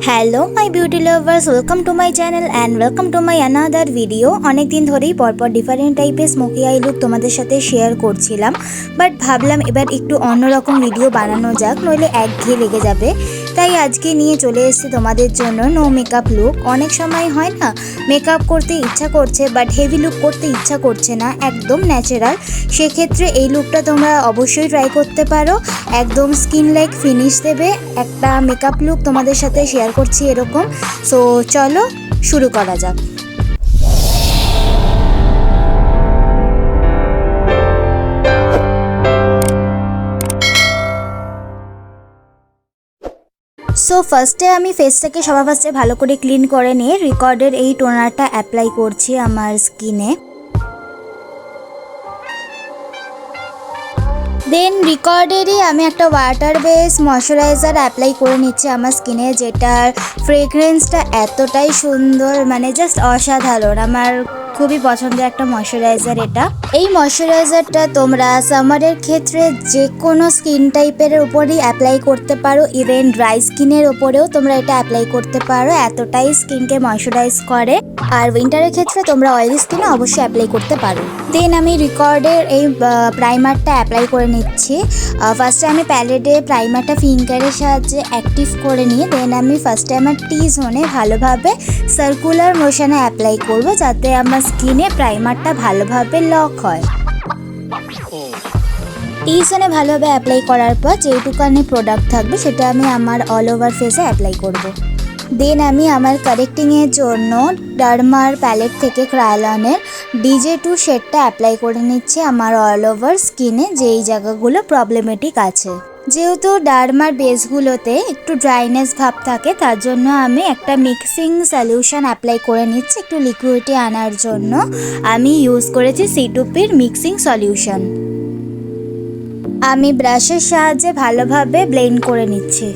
Hello my beauty lovers, welcome to my channel and welcome to my another video. অনেক দিন ধরেই পরপর different টাইপের স্মোকি আই লুক তোমাদের সাথে শেয়ার করছিলাম, বাট ভাবলাম এবার একটু অন্যরকম ভিডিও বানানো যাক, নইলে একঘেয়ে লেগে যাবে। তাই আজকে নিয়ে চলে এসেছি তোমাদের জন্য নো মেকআপ লুক। অনেক সময় হয় না, মেকআপ করতে ইচ্ছা করছে বাট হেভি লুক করতে ইচ্ছা করছে না, একদম ন্যাচারাল। সেক্ষেত্রে এই লুকটা তোমরা অবশ্যই ট্রাই করতে পারো। একদম স্কিন লাইক ফিনিশ দেবে একটা মেকআপ লুক তোমাদের সাথে শেয়ার করছি এরকম। সো চলো শুরু করা যাক। সো ফার্স্টে আমি ফেসটাকে সবার ফার্স্টে ভালো করে ক্লিন করে নিয়ে রিকর্ডের এই টোনারটা অ্যাপ্লাই করছি আমার স্কিনে। দেন রিকর্ডেরই আমি একটা ওয়াটার বেস ময়শ্চারাইজার অ্যাপ্লাই করে নিচ্ছি আমার স্কিনে, যেটার ফ্রেগরেন্সটা এতটাই সুন্দর, মানে জাস্ট অসাধারণ। আমার খুবই পছন্দের একটা ময়শ্চারাইজার এটা। এই ময়শ্চারাইজারটা তোমরা সামারের ক্ষেত্রে যে কোনো স্কিন টাইপের উপরেই অ্যাপ্লাই করতে পারো, ইভেন ড্রাই স্কিনের ওপরেও তোমরা এটা অ্যাপ্লাই করতে পারো, এতটাই স্কিনকে ময়শ্চারাইজ করে। আর উইন্টারের ক্ষেত্রে তোমরা অয়েলি স্কিনে অবশ্যই অ্যাপ্লাই করতে পারো। দেন আমি রিকর্ডের এই প্রাইমারটা অ্যাপ্লাই করে নিচ্ছি। ফার্স্টে আমি প্যালেটে প্রাইমারটা ফিঙ্গারের সাহায্যে অ্যাক্টিভ করে নিয়ে দেন আমি ফার্স্টে আমার টি জোনে ভালোভাবে সার্কুলার মোশনে অ্যাপ্লাই করব, যাতে আমার স্কিনে প্রাইমারটা ভালোভাবে লক হয়। টি জোনে ভালোভাবে অ্যাপ্লাই করার পর যেটুকানি প্রোডাক্ট থাকবে সেটা আমি আমার অল ওভার ফেসে অ্যাপ্লাই করব। দেন আমি আমার কারেক্টিংয়ের জন্য ডার্মার প্যালেট থেকে ক্রায়োলনের DJ2 শেডটা অ্যাপ্লাই করে নিচ্ছি আমার অল ওভার স্কিনে যেই জায়গাগুলো প্রবলেমেটিক আছে। যেহেতু ডার্মার বেসগুলোতে একটু ড্রাইনেস ভাব থাকে, তার জন্য আমি একটা মিক্সিং সলিউশন অ্যাপ্লাই করে নিচ্ছি একটু লিকুইডিটি আনার জন্য। আমি ইউজ করেছি C2Pর মিক্সিং সলিউশন। আমি ব্রাশের সাহায্যে ভালোভাবে ব্লেন্ড করে নিচ্ছি।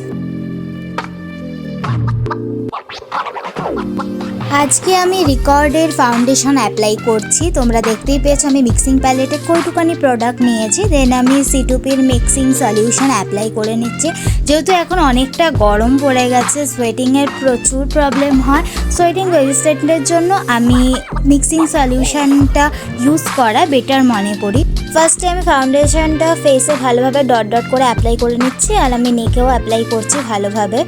আজকে আমি রিকর্ডের ফাউন্ডেশন অ্যাপ্লাই করছি। তোমরা দেখতেই পেয়েছো আমি মিক্সিং প্যালেটে কয়টুকানি প্রোডাক্ট নিয়েছি। দেন আমি C2Pর মিক্সিং সলিউশন অ্যাপ্লাই করে নিচ্ছি। যেহেতু এখন অনেকটা গরম পড়ে গেছে, সোয়েটিংয়ের প্রচুর প্রবলেম হয়, সোয়েটিং রেজিস্ট্যান্টের জন্য আমি মিক্সিং সলিউশনটা ইউজ করা বেটার মনে করি। ফার্স্টে আমি ফাউন্ডেশনটা ফেসে ভালোভাবে ডট ডট করে অ্যাপ্লাই করে নিচ্ছি, আর আমি নেকেও অ্যাপ্লাই করছি ভালোভাবে।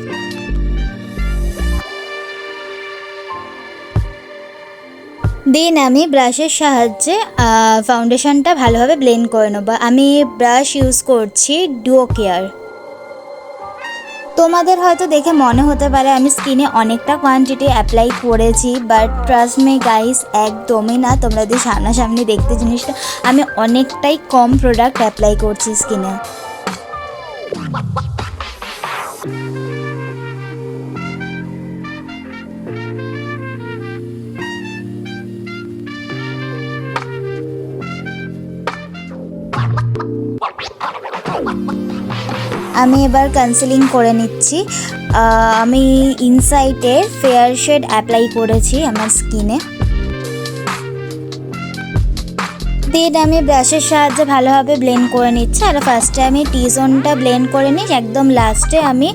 দেন আমি ব্রাশের সাহায্যে ফাউন্ডেশনটা ভালোভাবে ব্লেন্ড করে নেবো। আমি ব্রাশ ইউজ করছি ডুও কেয়ার। তোমাদের হয়তো দেখে মনে হতে পারে আমি স্কিনে অনেকটা কোয়ান্টিটি অ্যাপ্লাই করেছি, বাট ট্রাস্ট মি গাইস, একদমই না। তোমরা যদি সামনাসামনি দেখতে জিনিসটা, আমি অনেকটাই কম প্রোডাক্ট অ্যাপ্লাই করছি স্কিনে। আমি এবার কনসিলিং করে নিচ্ছি। আমি ইনসাইটের ফেয়ার শেড অ্যাপ্লাই করেছি আমার স্কিনে। দেন আমি ব্রাশের সাহায্যে ভালোভাবে ব্লেন্ড করে নিচ্ছি। আর ফার্স্টে আমি টি জোনটা ব্লেন্ড করে নিই, একদম লাস্টে আমি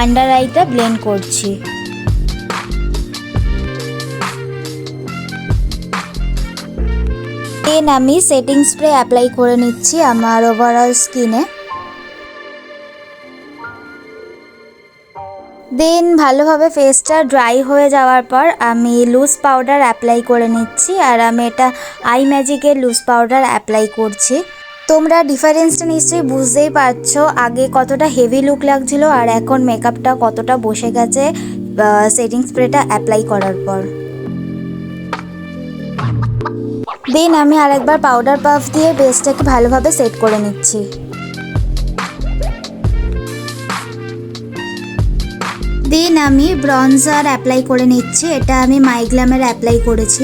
আন্ডার আইটা ব্লেন্ড করছি। দেন আমি সেটিং স্প্রে অ্যাপ্লাই করে নিচ্ছি আমার ওভারঅল স্কিনে। দেন ভালোভাবে ফেসটা ড্রাই হয়ে যাওয়ার পর আমি লুজ পাউডার অ্যাপ্লাই করে নিচ্ছি, আর আমি এটা আই ম্যাজিকের লুজ পাউডার অ্যাপ্লাই করছি। তোমরা ডিফারেন্সটা নিশ্চয়ই বুঝতেই পারছো, আগে কতটা হেভি লুক লাগছিল আর এখন মেকআপটা কতটা বসে গেছে সেটিং স্প্রেটা অ্যাপ্লাই করার পর। দেন আমি আরেকবার পাউডার পাফ দিয়ে বেসটাকে ভালোভাবে সেট করে নিচ্ছি। দেন আমি ব্রনজার অ্যাপ্লাই করে নিচ্ছি, এটা আমি মাইগ্ল্যামের অ্যাপ্লাই করেছি।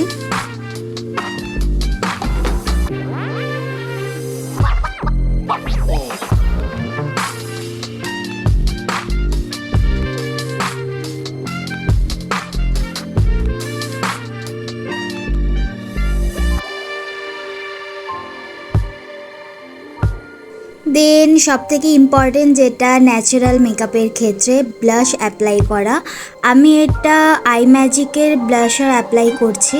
দেন সবথেকে ইম্পর্টেন্ট যেটা ন্যাচারাল মেকআপের ক্ষেত্রে ব্লাশ অ্যাপ্লাই করা। আমি এটা আই ম্যাজিকের ব্লাশার অ্যাপ্লাই করছি।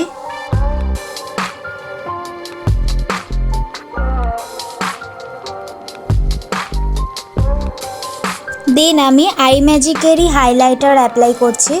দেন আমি আই ম্যাজিকেরই হাইলাইটার অ্যাপ্লাই করছি।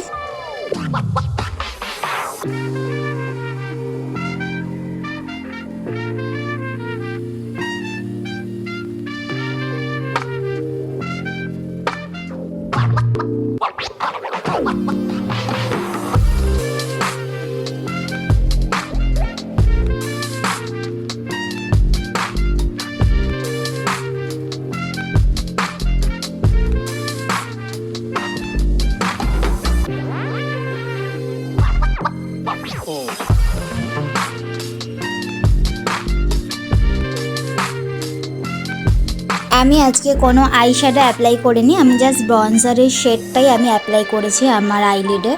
আমি আজকে কোনো আই শ্যাডো অ্যাপ্লাই করিনি, আমি জাস্ট ব্রনজারের শেডটাই আমি অ্যাপ্লাই করেছি আমার আইলিডে।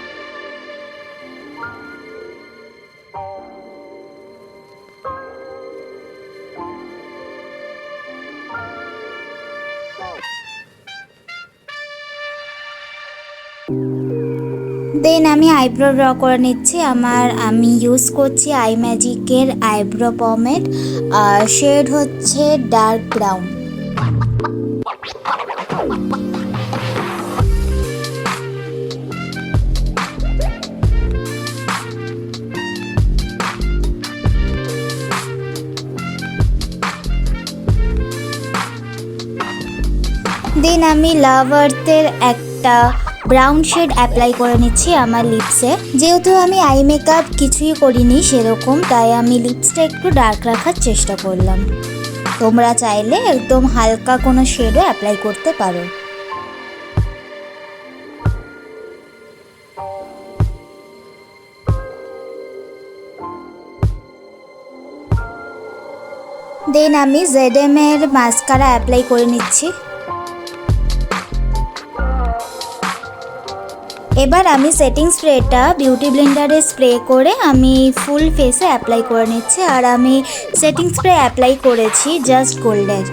দেন আমি আইব্রো ড্র করে নিচ্ছি। আমি ইউজ করছি আই ম্যাজিকের আইব্রো পমেড, আর শেড হচ্ছে ডার্ক ব্রাউন। দেন আমি লাভ আর্থের একটা ব্রাউন শেড অ্যাপ্লাই করে নিচ্ছি আমার লিপসে। যেহেতু আমি আই মেকআপ কিছুই করিনি সেরকম, তাই আমি লিপসটা একটু ডার্ক রাখার চেষ্টা করলাম। তোমরা চাইলে একদম হালকা কোনো শেডও অ্যাপ্লাই করতে পারো। দেন আমি ZM এর মাস্কারা অ্যাপ্লাই করে নিচ্ছি। এবার আমি সেটিং স্প্রেটা বিউটি ব্লেন্ডারে স্প্রে করে আমি ফুল ফেসে অ্যাপ্লাই করে নিচ্ছি। আর আমি সেটিং স্প্রে অ্যাপ্লাই করেছি জাস্ট গোল্ডের।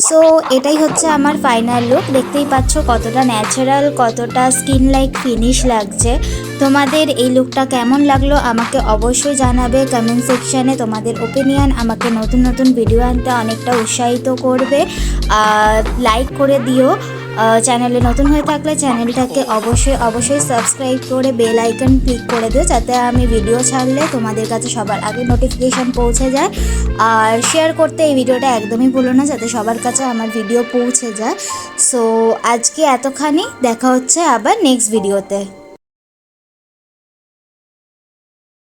সো এটাই হচ্ছে আমার ফাইনাল লুক। দেখতেই পাচ্ছ কতটা ন্যাচারাল, কতটা স্কিন লাইক ফিনিশ লাগছে। তোমাদের এই লুকটা কেমন লাগলো আমাকে অবশ্যই জানাবে কমেন্ট সেকশানে। তোমাদের ওপিনিয়ন আমাকে নতুন নতুন ভিডিও আনতে অনেকটা উৎসাহিত করবে। লাইক করে দিও। চ্যানেলে নতুন হয়ে থাকলে চ্যানেলটাকে অবশ্যই সাবস্ক্রাইব করে বেল আইকন ক্লিক করে দিও, যাতে আমি ভিডিও ছাড়লে তোমাদের কাছে সবার আগে নোটিফিকেশান পৌঁছে যায়। আর শেয়ার করতে এই ভিডিওটা একদমই ভুলো না, যাতে সবার কাছে আমার ভিডিও পৌঁছে যায়। সো আজকে এতখানি, দেখা হচ্ছে আবার নেক্সট ভিডিওতে।